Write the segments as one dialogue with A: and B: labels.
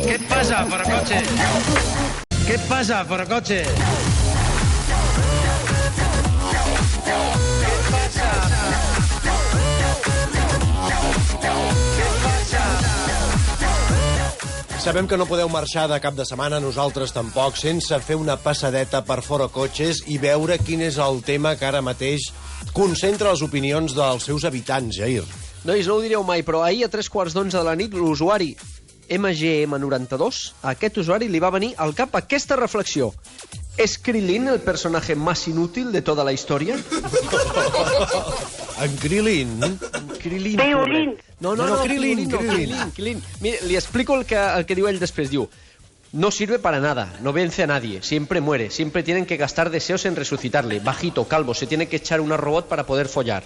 A: ¿Qué pasa, Forocoche? ¿Qué pasa, Forocoche?
B: Sabem que no podeu marxar de cap de setmana, nosaltres tampoc, sense fer una passadeta per Forocoches i veure quin és el tema que ara mateix concentra les opinions dels seus habitants, Jair.
C: Nois, no ho direu mai, però ahir a 11:15 de la nit l'usuari MGM92, a aquest usuari li va venir al cap aquesta reflexió. ¿Es Krillin el personaje más inútil de toda la historia?
B: En Krillin?
C: Krillin.
D: Piolín.
C: No,
B: Krillin.
C: Krillin. Mira, li explico el que diu ell després. Diu, no sirve para nada, no vence a nadie, siempre muere, siempre tienen que gastar deseos en resucitarle. Bajito, calvo, se tiene que echar una robot para poder follar.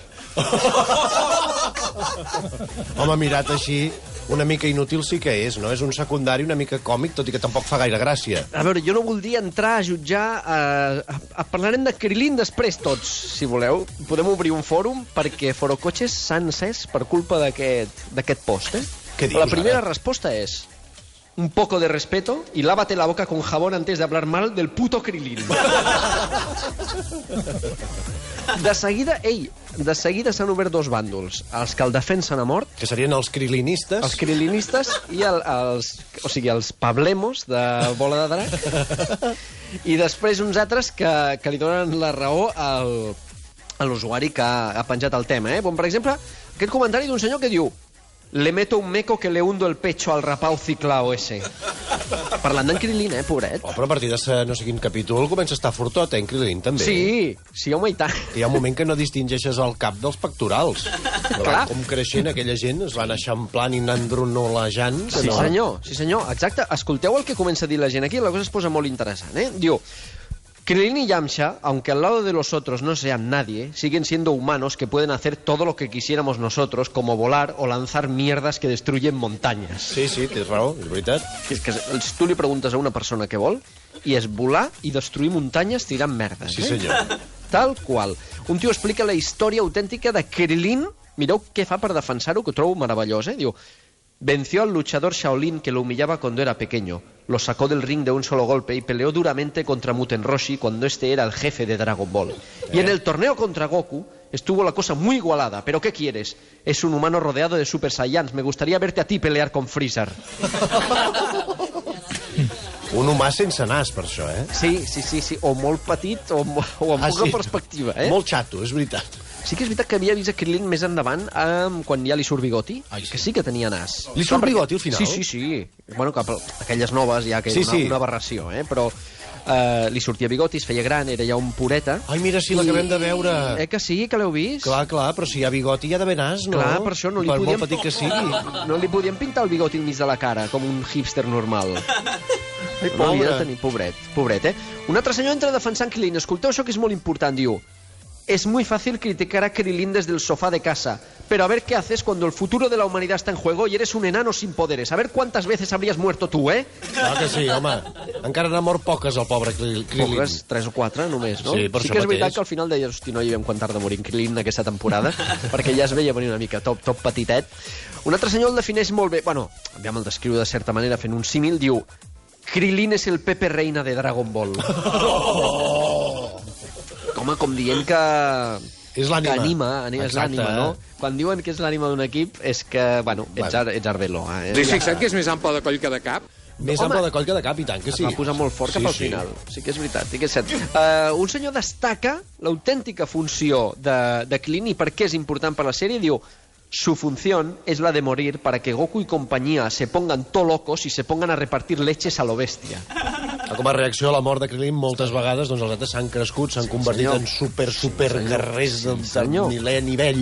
B: Home, mirat així, una mica inútil sí que és, no? És un secundari una mica còmic, tot i que tampoc fa gaire gràcia.
C: A veure, jo no voldria entrar a jutjar... Parlarem de Krillin després tots, si voleu. Podem obrir un fòrum perquè Forocoches s'han encès per culpa d'aquest post, eh?
B: Què dius,
C: la primera
B: ara?
C: resposta és... Un poco de respeto y lávate la boca con jabón antes de hablar mal del puto Krillin. De seguida s'han obert dos bàndols. Els que el defensen a mort,
B: Que serien els krilinistes.
C: els krilinistes, i els pablemos de bola de drac. I després uns altres que li donen la raó a l'usuari que ha penjat el tema. Com, per exemple, aquest comentari d'un senyor que diu: le meto un meco que le hundo el pecho al rapau ciclao ese. Parlant d'en Krillin, pobret.
B: Oh, però a partir de no sé quin capítol comença a estar fortot, en Krillin, també.
C: Sí, home, i tant.
B: Hi ha un moment que no distingeixes el cap dels pectorals.
C: Clar.
B: Com creixent, aquella gent es van eixamplant i anant dronolejant.
C: Sí, senyor, exacte. Escolteu el que comença a dir la gent aquí, la cosa es posa molt interessant, Diu, Krillin y Yamcha, aunque al lado de los otros no sean nadie, siguen siendo humanos que pueden hacer todo lo que quisiéramos nosotros, como volar o lanzar mierdas que destruyen montañas.
B: Sí, tens raó, és veritat.
C: És que tu li preguntes a una persona què vol i és volar i destruir muntanyes tirant merdes.
B: Sí, senyor.
C: Tal qual. Un tio explica la història autèntica de Krillin. Mireu què fa per defensar-ho, que ho trobo meravellós, Diu, venció al luchador Shaolin que lo humillaba cuando era pequeño. Lo sacó del ring de un solo golpe y peleó duramente contra Muten Roshi cuando este era el jefe de Dragon Ball. Y en el torneo contra Goku estuvo la cosa muy igualada. ¿Pero qué quieres? Es un humano rodeado de Super Saiyans. Me gustaría verte a ti pelear con Freezer.
B: Un humà sense nas, per això,
C: Sí. O molt petit o amb poca perspectiva,
B: Molt xato, és veritat.
C: Sí que és veritat que havia vist a Krillin més endavant quan ja li surt bigoti, que sí que tenia nas.
B: Li surt bigoti al final?
C: Sí. Bueno, aquelles noves ja que és una aberració, però li sortia bigoti, es feia gran, era ja un pureta.
B: Ai, mira, si l'acabem de veure.
C: Que sí, que l'heu vist?
B: Clar, però si hi ha bigoti hi ha d'haver nas, no?
C: Clar, per això no li
B: Per
C: podíem...
B: molt petit que sigui.
C: No li podíem pintar el bigoti al mig de la cara, com un hipster normal.
B: Ai,
C: No havia
B: pobre.
C: de tenir, pobret. Un altre senyor entra defensant Krillin. Escolteu això que és molt important, diu: es muy fácil criticar a Krillin desde el sofá de casa, pero a ver qué haces cuando el futuro de la humanidad está en juego y eres un enano sin poderes. A ver cuántas veces habrías muerto tú,
B: Clar que sí, home. Encara n'ha mort poques, el pobre Krillin.
C: Poques, 3 o 4 només, no?
B: Sí, per
C: sí
B: això
C: que és
B: mateix.
C: veritat que al final deies, hosti, no hi vam quan tard de morir en Krillin aquesta temporada, perquè ja es veia venir una mica top petitet. Un altre senyor el defineix molt bé, bueno, aviam el descriu de certa manera fent un símil, diu: Krillin és el Pepe Reina de Dragon Ball. Home, com dient que...
B: És l'ànima.
C: Que anima, és l'ànima, no? Quan diuen que és l'ànima d'un equip és que, bueno, ets Arbelo.
E: T'has fixat que és més ample de coll que de cap?
B: Més ample de coll que de cap, i tant que sí.
C: Es va posar molt fort cap al final. Sí que és veritat, sí que és cert. Un senyor destaca l'autèntica funció de Krillin i per què és important per la sèrie. Diu: su función es la de morir para que Goku y compañía se pongan to locos y se pongan a repartir leches a lo bestia.
B: Com a reacció a la mort de Krillin, moltes vegades doncs, els altres s'han crescut, s'han convertit en super guerrers del nivell,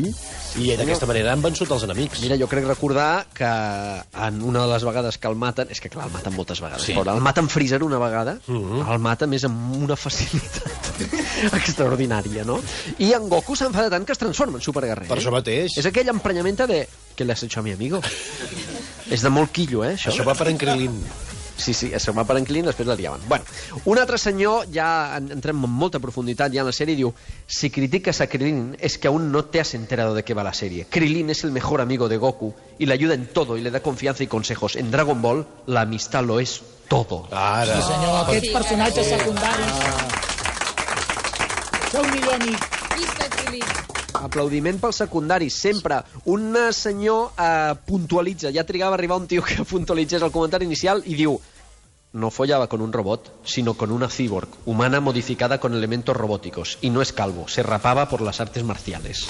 B: i d'aquesta manera han vençut els enemics.
C: Mira, jo crec recordar que en una de les vegades que el maten, és que clar, el maten moltes vegades, però el maten Freezer una vegada, el mata més amb una facilitat extraordinària, no? I en Goku s'enfada tant que es transforma en superguerrer.
B: Per això mateix.
C: És aquell emprenyament de... ¿Qué le has hecho a mi amigo? És de molt quillo, això.
B: Això va per en Krillin.
C: Sí, es va per en Krilin, després la liaven. Bueno, un altre senyor, ja entrem en molta profunditat ja en la sèrie, diu: si criticas a Krilin es que aún no te has enterado de qué va la serie. Krilin es el mejor amigo de Goku y le ayuda en todo y le da confianza y consejos. En Dragon Ball, la amistad lo es todo.
B: Ara.
D: Sí, senyor, aquests personatges secundaris. Déu-n'hi-do, amic.
F: Visca Krilin.
C: Aplaudiment pel secundari, sempre. Un senyor puntualitza, ja trigava a arribar un tio que puntualitzés el comentari inicial i diu: no follaba con un robot, sino con una cyborg, humana modificada con elementos robóticos, y no es calvo, se rapaba por las artes marciales.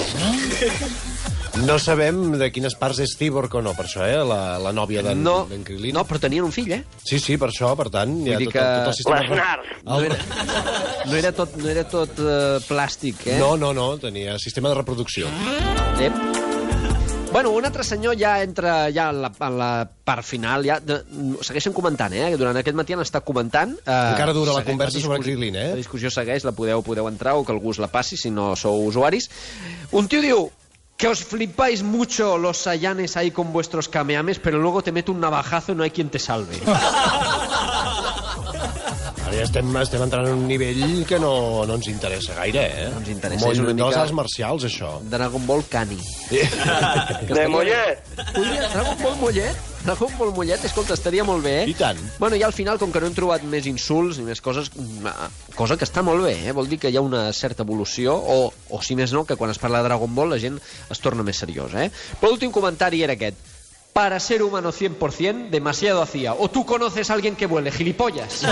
B: No sabem de quines parts és Cyborg o no, per això, la nòvia d'en Krilin.
C: No, però tenien un fill, eh?
B: Sí, per això, per tant, hi ha
C: Vull dir
B: tot el sistema...
C: No era tot plàstic, eh?
B: No, tenia sistema de reproducció.
C: Bueno, un altre senyor ja entra ja en la part final, segueixen comentant, que durant aquest matí han estat comentant.
B: Encara dura la conversa sobre Krilin,
C: La discussió segueix, la podeu entrar o que algú us la passi si no sou usuaris. Un tio diu que os flipáis mucho los Saiyanes ahí con vuestros kamehames, pero luego te mete un navajazo y no hay quien te salve.
B: Ara ja estem entrant en un nivell que no ens interessa gaire, eh?
C: No ens interessa, és una mica...
B: De les arts marcials, això.
C: Dragon Ball Cani.
G: De Mollet.
C: Dragon Ball Mollet? Dragon Ball Mollet, escolta, estaria molt bé, eh?
B: I tant.
C: Bueno, i al final, com que no hem trobat més insults ni més coses, cosa que està molt bé, eh? Vol dir que hi ha una certa evolució, o si més no, que quan es parla de Dragon Ball la gent es torna més seriosa, eh? Però l'últim comentari era aquest: para ser humano 100%, demasiado hacía. O tú conoces a alguien que vuele, gilipollas.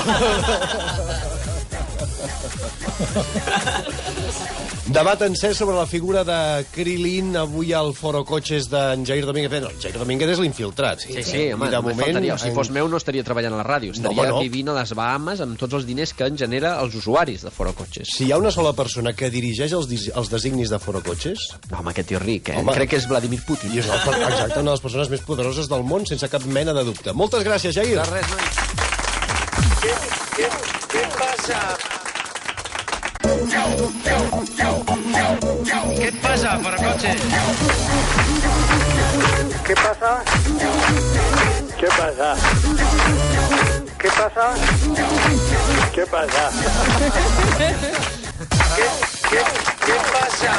B: Debat encès sobre la figura de Krilin avui al Foro Cotxes d'en Jair Domínguez. No, Jair Domínguez és l'infiltrat.
C: Sí, home, no faltaria. Si fos meu no estaria treballant a la ràdio, estaria vivint a les Bahamas amb tots els diners que en genera els usuaris de Foro Cotxes.
B: Si hi ha una sola persona que dirigeix els designis de Foro Cotxes...
C: Home, aquest tio ric, eh? Crec que és Vladimir Putin.
B: I és exacte, una de les persones més poderoses del món, sense cap mena de dubte. Moltes gràcies, Jair.
C: De res, nois.
A: ¿Qué pasa? ¿Qué pasa, Forocoche?
G: ¿Qué pasa? ¿Qué pasa? ¿Qué pasa? ¿Qué pasa?
A: ¿Qué pasa?